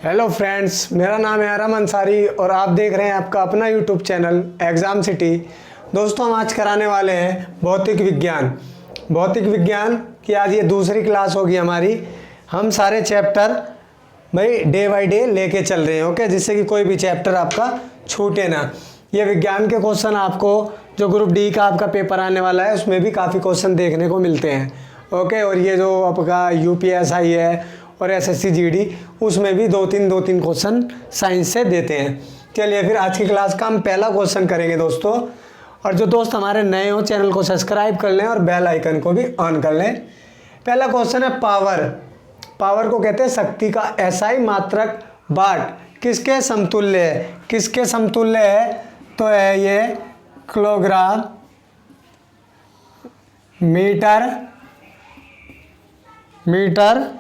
Hello friends, मेरा नाम है आराम अंसारी और आप देख रहे हैं आपका अपना यूट्यूब चैनल एग्ज़ाम सिटी। दोस्तों, हम आज कराने वाले हैं भौतिक विज्ञान की आज ये दूसरी क्लास होगी हमारी। हम सारे चैप्टर भाई डे बाय डे लेके चल रहे हैं, ओके, जिससे कि कोई भी चैप्टर आपका छूटे ना। ये विज्ञान के क्वेश्चन आपको जो ग्रुप डी का आपका पेपर आने वाला है उसमें भी काफ़ी क्वेश्चन देखने को मिलते हैं, ओके। और ये जो आपका यूपीएसआई है और एसएससी जीडी उसमें भी दो तीन क्वेश्चन साइंस से देते हैं। चलिए फिर आज की क्लास का हम पहला क्वेश्चन करेंगे दोस्तों। और जो दोस्त हमारे नए हो चैनल को सब्सक्राइब कर लें और बेल आइकन को भी ऑन कर लें। पहला क्वेश्चन है पावर को कहते हैं शक्ति का एसआई मात्रक वाट किसके समतुल्य है। किसके समतुल्य है तो है ये किलोग्राम मीटर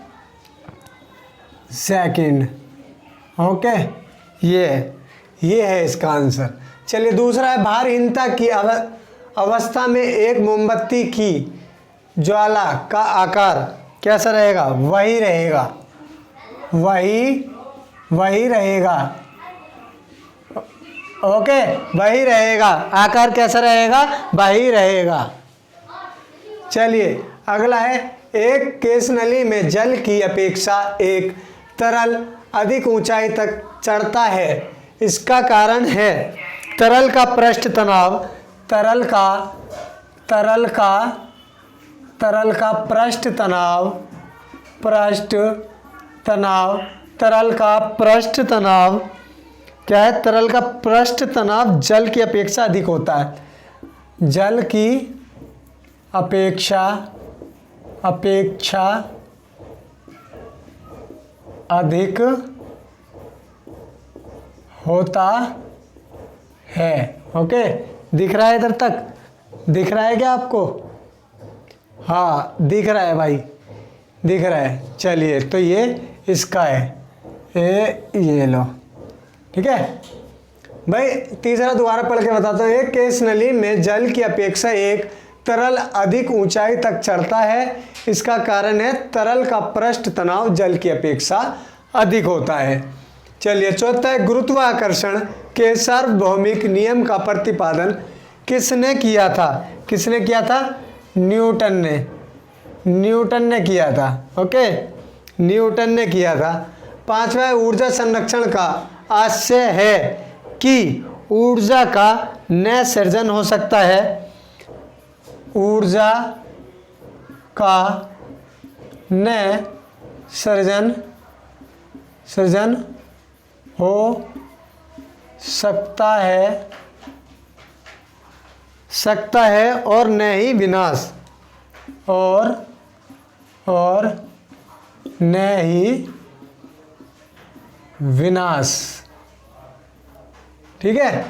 सेकंड, ओके। ये है इसका आंसर। चलिए दूसरा है भारहीनता की अवस्था में एक मोमबत्ती की ज्वाला का आकार कैसा रहेगा। वही रहेगा, ओके, वही रहेगा। आकार कैसा रहेगा, वही रहेगा। चलिए अगला है एक केस नली में जल की अपेक्षा एक तरल अधिक ऊंचाई तक चढ़ता है। इसका कारण है तरल का पृष्ठ तनाव तरल का पृष्ठ तनाव क्या है। तरल का पृष्ठ तनाव जल की अपेक्षा अधिक होता है। जल की अपेक्षा अधिक होता है, ओके। दिख रहा है इधर तक, दिख रहा है क्या आपको। हाँ दिख रहा है भाई, दिख रहा है। चलिए तो ये इसका है, ये लो, ठीक है भाई। तीसरा दोबारा पढ़ के बताता हूँ। एक केस नली में जल की अपेक्षा एक तरल अधिक ऊंचाई तक चढ़ता है। इसका कारण है तरल का पृष्ठ तनाव जल की अपेक्षा अधिक होता है। चलिए चौथा है गुरुत्वाकर्षण के सार्वभौमिक नियम का प्रतिपादन किसने किया था। न्यूटन ने किया था, ओके, न्यूटन ने किया था। पांचवा है ऊर्जा संरक्षण का आशय है कि ऊर्जा का नया सृजन हो सकता है। ऊर्जा का नया सृजन हो सकता है और न ही विनाश ठीक है।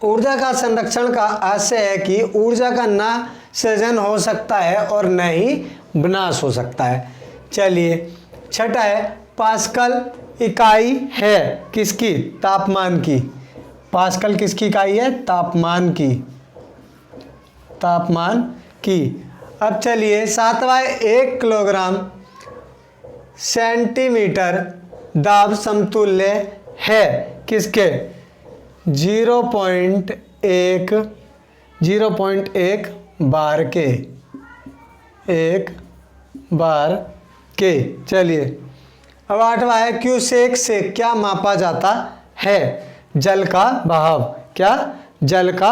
ऊर्जा का संरक्षण का आशय है कि ऊर्जा का न सृजन हो सकता है और न ही विनाश हो सकता है। चलिए छठा है पास्कल इकाई है किसकी। तापमान की। पास्कल किसकी इकाई है। तापमान की। अब चलिए सातवां 1 किलोग्राम सेंटीमीटर दाब समतुल्य है किसके। 0.1 बार के। चलिए अब आठवां है क्यूसेक से क्या मापा जाता है। जल का बहाव। क्या। जल का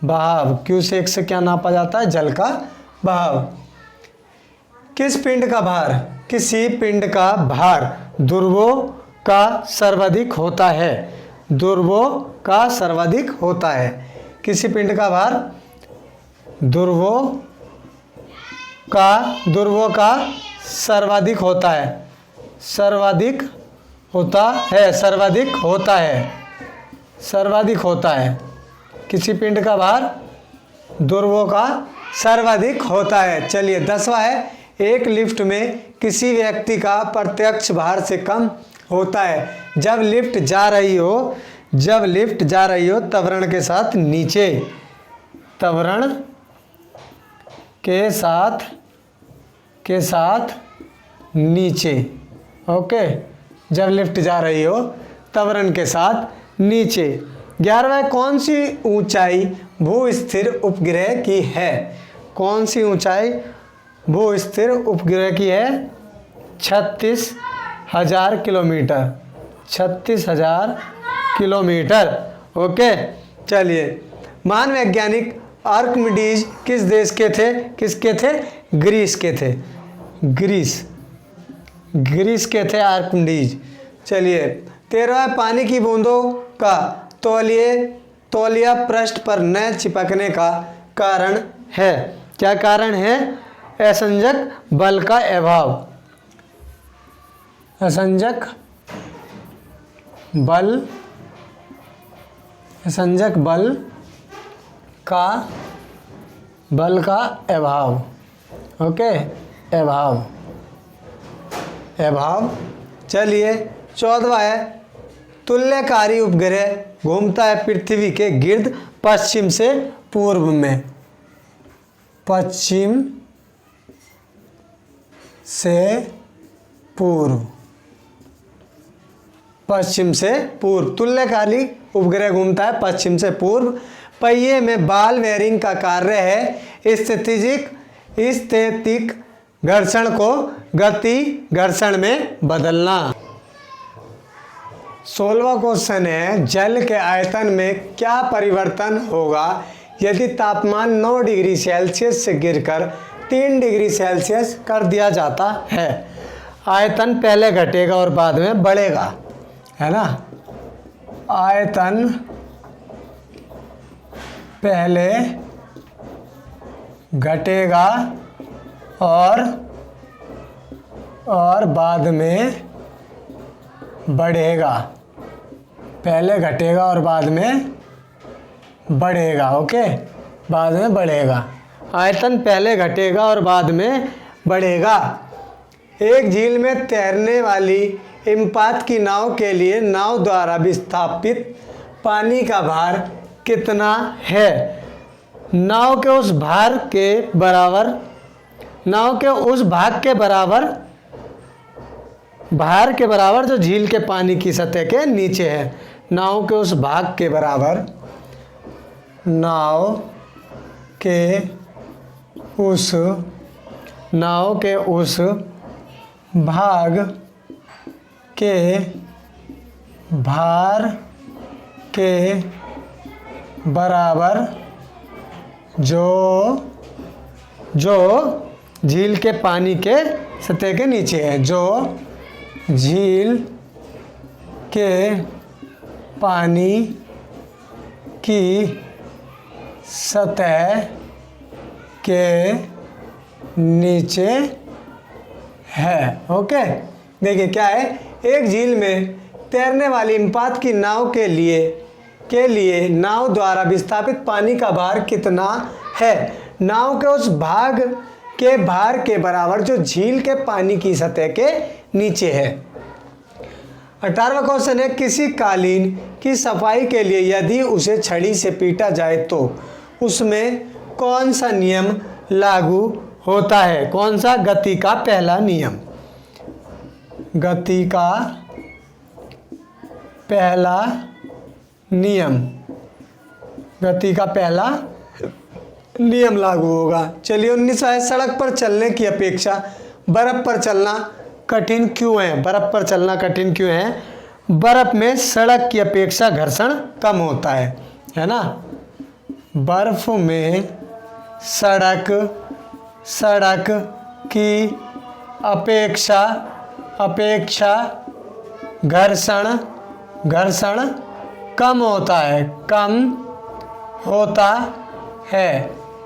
बहाव। क्यूसेक से क्या नापा जाता है। जल का बहाव। किसी पिंड का भार ध्रुवों का सर्वाधिक होता है। किसी पिंड का भार ध्रुवों का सर्वाधिक होता है। किसी पिंड का भार ध्रुवों का सर्वाधिक होता है। चलिए 10वां है एक लिफ्ट में किसी व्यक्ति का प्रत्यक्ष भार से कम होता है जब लिफ्ट जा रही हो त्वरण के साथ के साथ नीचे। ओके, जब लिफ्ट जा रही हो तब रन के साथ नीचे। 11वां, कौन सी ऊंचाई भू स्थिर उपग्रह की है? कौन सी ऊंचाई भू स्थिर उपग्रह की है? 36,000 किलोमीटर। 36,000 किलोमीटर। ओके, चलिए। महान वैज्ञानिक आर्किमिडीज किस देश के थे? किसके थे? ग्रीस के थे। ग्रीस के थे आर्किमिडीज। चलिए। 13वां, पानी की बूंदों का तौलिया पृष्ठ पर न चिपकने का कारण है? क्या कारण है? असंजक बल का अभाव। असंजक बल का अभाव। ओके, अभाव। चलिए। 14वां है, तुल्यकारी उपग्रह घूमता है पृथ्वी के गिर्द पश्चिम से पूर्व में। पश्चिम से पूर्व। तुल्यकारी उपग्रह घूमता है पश्चिम से पूर्व। पहिए में बॉल बेयरिंग का कार्य है स्थैतिक घर्षण को गति घर्षण में बदलना। 16वां क्वेश्चन है, जल के आयतन में क्या परिवर्तन होगा यदि तापमान 9 डिग्री सेल्सियस से गिरकर 3 डिग्री सेल्सियस कर दिया जाता है? आयतन पहले घटेगा और बाद में बढ़ेगा, है ना। आयतन पहले घटेगा और बाद में बढ़ेगा। पहले घटेगा और बाद में बढ़ेगा। ओके, बाद में बढ़ेगा। आयतन पहले घटेगा और बाद में बढ़ेगा। एक झील में तैरने वाली हिमपात की नाव के लिए नाव द्वारा विस्थापित पानी का भार कितना है? नाव के उस भाग के बराबर जो झील के पानी की सतह के नीचे है। नाव के उस भाग के बराबर। नाव के उस भाग के भार के बराबर जो झील के पानी के सतह के नीचे है। जो झील के पानी की सतह के नीचे है। ओके, देखिए क्या है। एक झील में तैरने वाली हिमपात की नाव के लिए नाव द्वारा विस्थापित पानी का भार कितना है? नाव के उस भाग के भार के बराबर जो झील के पानी की सतह के नीचे है। 18वां क्वेश्चन है, किसी कालीन की सफाई के लिए यदि उसे छड़ी से पीटा जाए तो उसमें कौन सा नियम लागू होता है? कौन सा? गति का पहला नियम। गति का पहला नियम लागू होगा। चलिए। 19वां है, सड़क पर चलने की अपेक्षा बर्फ पर चलना कठिन क्यों है? बर्फ पर चलना कठिन क्यों है? बर्फ में सड़क की अपेक्षा घर्षण कम होता है ना। बर्फ में सड़क की अपेक्षा घर्षण कम होता है।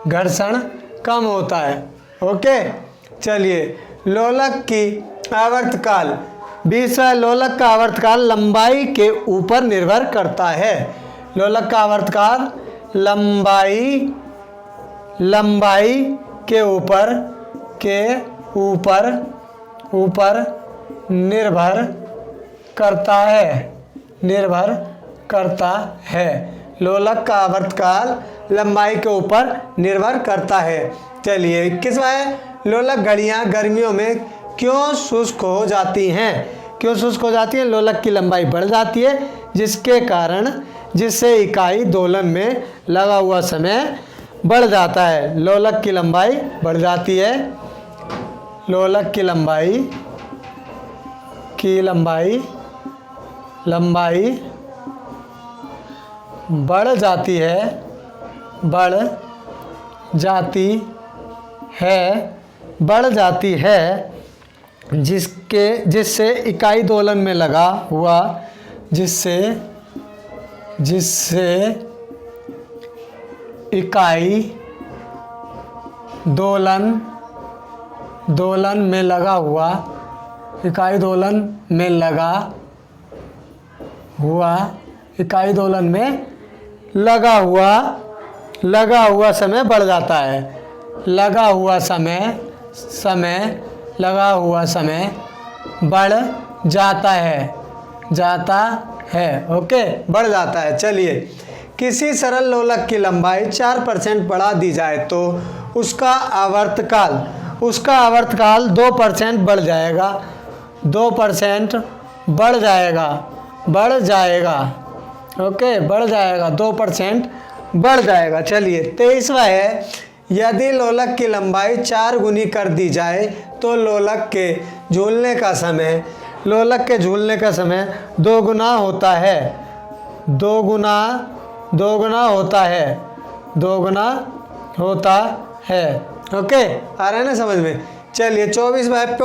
घर्षण कम होता है। ओके, चलिए। लोलक की आवर्तकाल। 20वां, लोलक का आवर्तकाल लंबाई के ऊपर निर्भर करता है। लोलक का आवर्तकाल लंबाई के ऊपर निर्भर करता है। लोलक का आवर्तकाल लंबाई के ऊपर निर्भर करता है। चलिए। 21वां है, लोलक घड़ियाँ गर्मियों में क्यों शुष्क हो जाती हैं? क्यों शुष्क हो जाती हैं? लोलक की लंबाई बढ़ जाती है, जिससे इकाई दोलन में लगा हुआ समय बढ़ जाता है। लोलक की लंबाई बढ़ जाती है, लोलक की लंबाई बढ़ जाती है, जिससे इकाई दोलन में लगा हुआ इकाई दोलन में लगा हुआ समय बढ़ जाता है। लगा हुआ समय बढ़ जाता है। ओके, बढ़ जाता है। चलिए, किसी सरल लोलक की लंबाई 4% बढ़ा दी जाए तो उसका आवर्तकाल 2% बढ़ जाएगा। 2% बढ़ जाएगा। ओके, बढ़ जाएगा, 2% बढ़ जाएगा। चलिए, 23वां है, यदि लोलक की लंबाई 4 गुनी कर दी जाए तो लोलक के झूलने का समय 2 गुना होता है। 2 गुना होता है। ओके, आ रहा है ना समझ में? चलिए, 24वां है,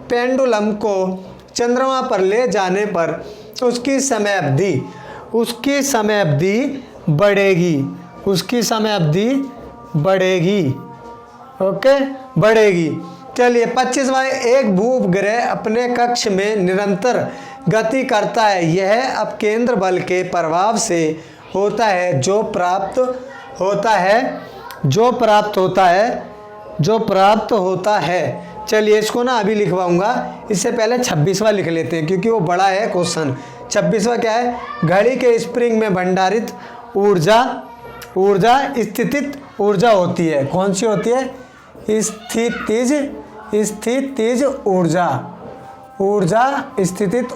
पेंडुलम को चंद्रमा पर ले जाने पर उसकी समय अवधि बढ़ेगी। ओके, बढ़ेगी। चलिए, 25वां, एक भूपग्रह अपने कक्ष में निरंतर गति करता है। यह अपकेंद्र बल के प्रभाव से होता है, जो प्राप्त होता है। चलिए, इसको ना अभी लिखवाऊंगा, इससे पहले 26वां लिख लेते हैं क्योंकि वो बड़ा है क्वेश्चन। 26वां क्या है? घड़ी के स्प्रिंग में भंडारित ऊर्जा स्थितिज ऊर्जा होती है। कौन सी होती है? स्थितिज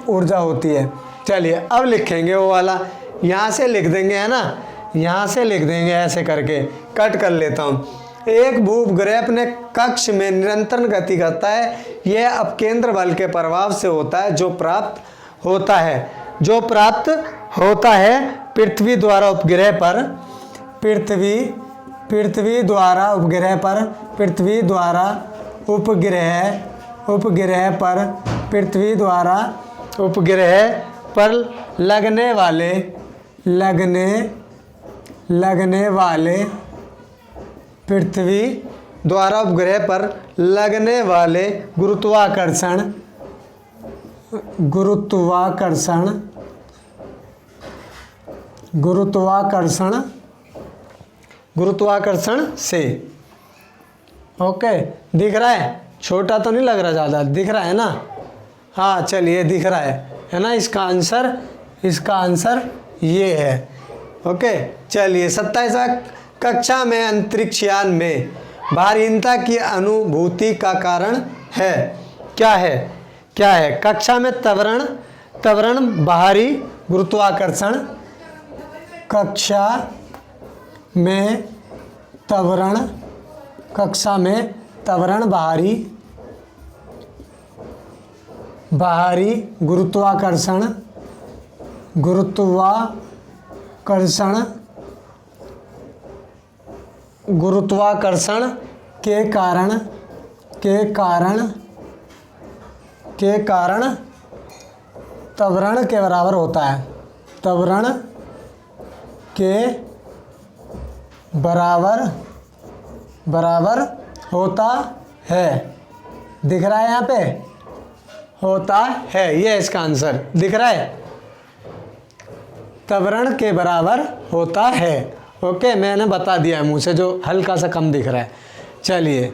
ऊर्जा होती है। चलिए, अब लिखेंगे वो वाला, यहाँ से लिख देंगे, है ना, यहाँ से लिख देंगे, ऐसे करके कट कर लेता हूँ। एक भूपग्रह अपने कक्ष में निरंतर गति करता है। यह अपकेंद्र बल के प्रभाव से होता है, जो प्राप्त होता है पृथ्वी द्वारा उपग्रह पर लगने वाले गुरुत्वाकर्षण से। ओके, दिख रहा है? छोटा तो नहीं लग रहा, ज़्यादा दिख रहा है ना? हाँ, चलिए, दिख रहा है ना? इसका आंसर ये है। ओके, चलिए, 27वां, कक्षा में अंतरिक्षयान में भारीहीनता की अनुभूति का कारण है। क्या है? कक्षा में त्वरण बाहरी गुरुत्वाकर्षण, कक्षा में त्वरण बाहरी गुरुत्वाकर्षण के कारण त्वरण के बराबर होता है। त्वरण के बराबर होता है। दिख रहा है यहाँ पे? होता है, ये इसका आंसर दिख रहा है। त्वरण के बराबर होता है। ओके, मैंने बता दिया है मुँह से, जो हल्का सा कम दिख रहा है। चलिए,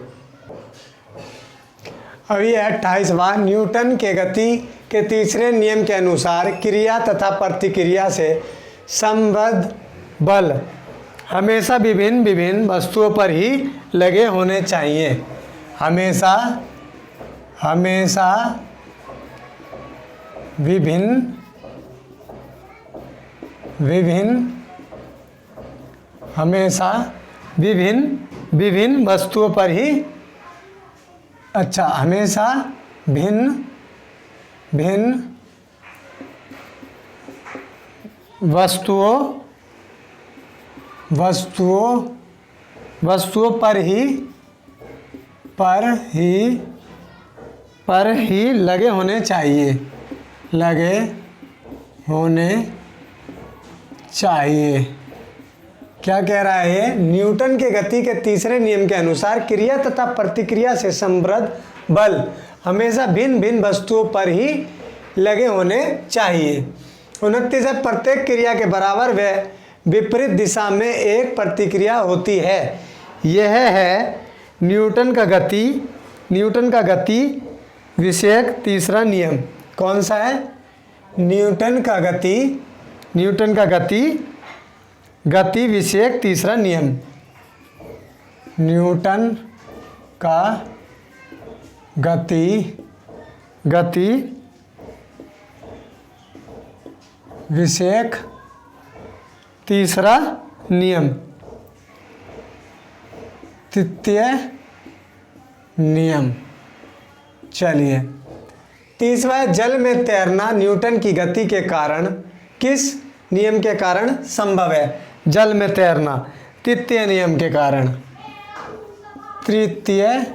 अभी 28वां, न्यूटन के गति के तीसरे नियम के अनुसार क्रिया तथा प्रतिक्रिया से संबद्ध बल हमेशा विभिन्न वस्तुओं पर ही लगे होने चाहिए। हमेशा हमेशा विभिन्न हमेशा विभिन्न वस्तुओं पर ही, अच्छा, हमेशा भिन्न वस्तुओं पर ही लगे होने चाहिए, क्या कह रहा है ये? न्यूटन के गति के तीसरे नियम के अनुसार क्रिया तथा प्रतिक्रिया से समृद्ध बल हमेशा भिन्न वस्तुओं पर ही लगे होने चाहिए। 29 है, प्रत्येक क्रिया के बराबर व विपरीत दिशा में एक प्रतिक्रिया होती है। यह है न्यूटन का गति विषयक तीसरा नियम। कौन सा है? न्यूटन का गति विषयक तीसरा नियम। न्यूटन का गति विषयक तीसरा नियम, तृतीय नियम। चलिए, तीसरा है, जल में तैरना न्यूटन की गति के कारण किस नियम के कारण संभव है? जल में तैरना तृतीय नियम के कारण, तृतीय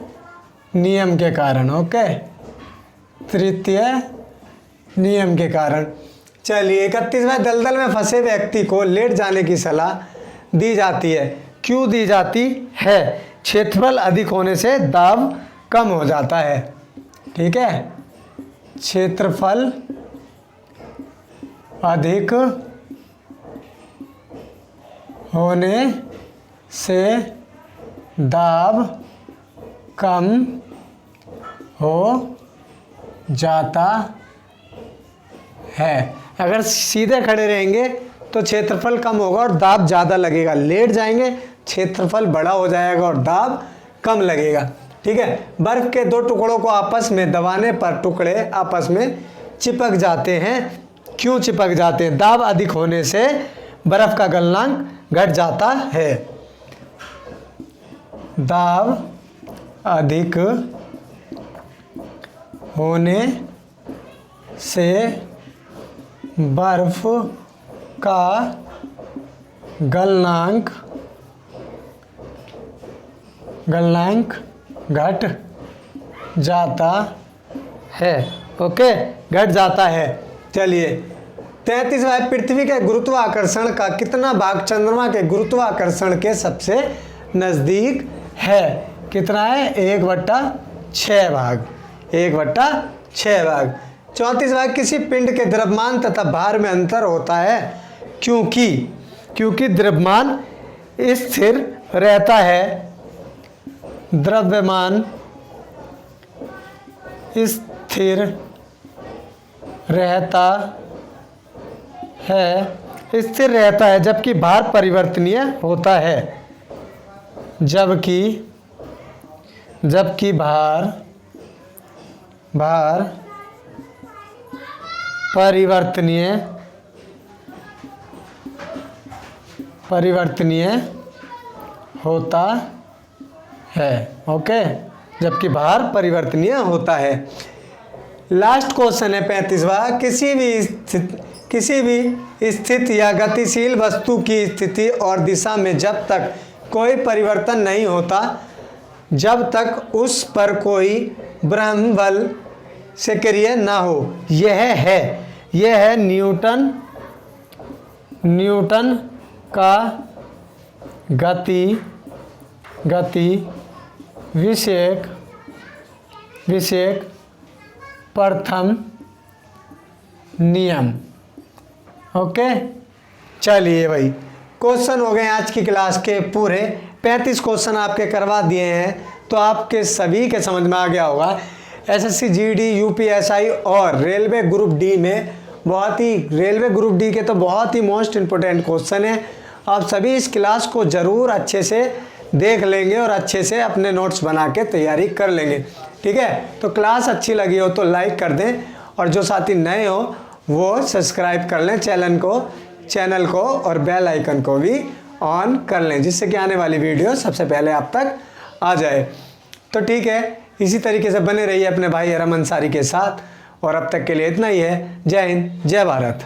नियम के कारण। ओके, तृतीय नियम के कारण। चलिए, 31वां, दलदल में फंसे व्यक्ति को लेट जाने की सलाह दी जाती है। क्यों दी जाती है? क्षेत्रफल अधिक होने से दाब कम हो जाता है। ठीक है, क्षेत्रफल अधिक होने से दाब कम हो जाता है। अगर सीधे खड़े रहेंगे तो क्षेत्रफल कम होगा और दाब ज़्यादा लगेगा, लेट जाएंगे क्षेत्रफल बड़ा हो जाएगा और दाब कम लगेगा। ठीक है, बर्फ के दो टुकड़ों को आपस में दबाने पर टुकड़े आपस में चिपक जाते हैं। क्यों चिपक जाते हैं? दाब अधिक होने से बर्फ का गलनांक घट जाता है। दाब अधिक होने से बर्फ का गलनांक घट जाता है। ओके, घट जाता है। चलिए, 33वां, पृथ्वी के गुरुत्वाकर्षण का कितना भाग चंद्रमा के गुरुत्वाकर्षण के सबसे नज़दीक है? कितना है? 1/6 भाग, 1/6 भाग। 34वां, किसी पिंड के द्रव्यमान तथा भार में अंतर होता है क्योंकि द्रव्यमान स्थिर रहता है। द्रव्यमान स्थिर रहता है जबकि भार परिवर्तनीय होता है। जबकि भार परिवर्तनीय होता है। ओके, जबकि भार परिवर्तनीय होता है। लास्ट क्वेश्चन है 35वां, किसी भी स्थित या गतिशील वस्तु की स्थिति और दिशा में जब तक कोई परिवर्तन नहीं होता, जब तक उस पर कोई ब्रह्म बल सक्रिय ना हो। यह है न्यूटन का गति विषयक प्रथम नियम। ओके, चलिए भाई, क्वेश्चन हो गए आज की क्लास के पूरे 35 क्वेश्चन आपके करवा दिए हैं, तो आपके सभी के समझ में आ गया होगा। एसएससी जीडी यूपीएसआई और रेलवे ग्रुप डी में रेलवे ग्रुप डी के तो बहुत ही मोस्ट इम्पोर्टेंट क्वेश्चन है। आप सभी इस क्लास को ज़रूर अच्छे से देख लेंगे और अच्छे से अपने नोट्स बना के तैयारी कर लेंगे। ठीक है, तो क्लास अच्छी लगी हो तो लाइक कर दें, और जो साथी नए हो वो सब्सक्राइब कर लें चैनल को और बेल आइकन को भी ऑन कर लें, जिससे कि आने वाली वीडियो सबसे पहले आप तक आ जाए। तो ठीक है, इसी तरीके से बने रहिए अपने भाई अरहम अंसारी के साथ, और अब तक के लिए इतना ही है। जय हिंद, जय भारत।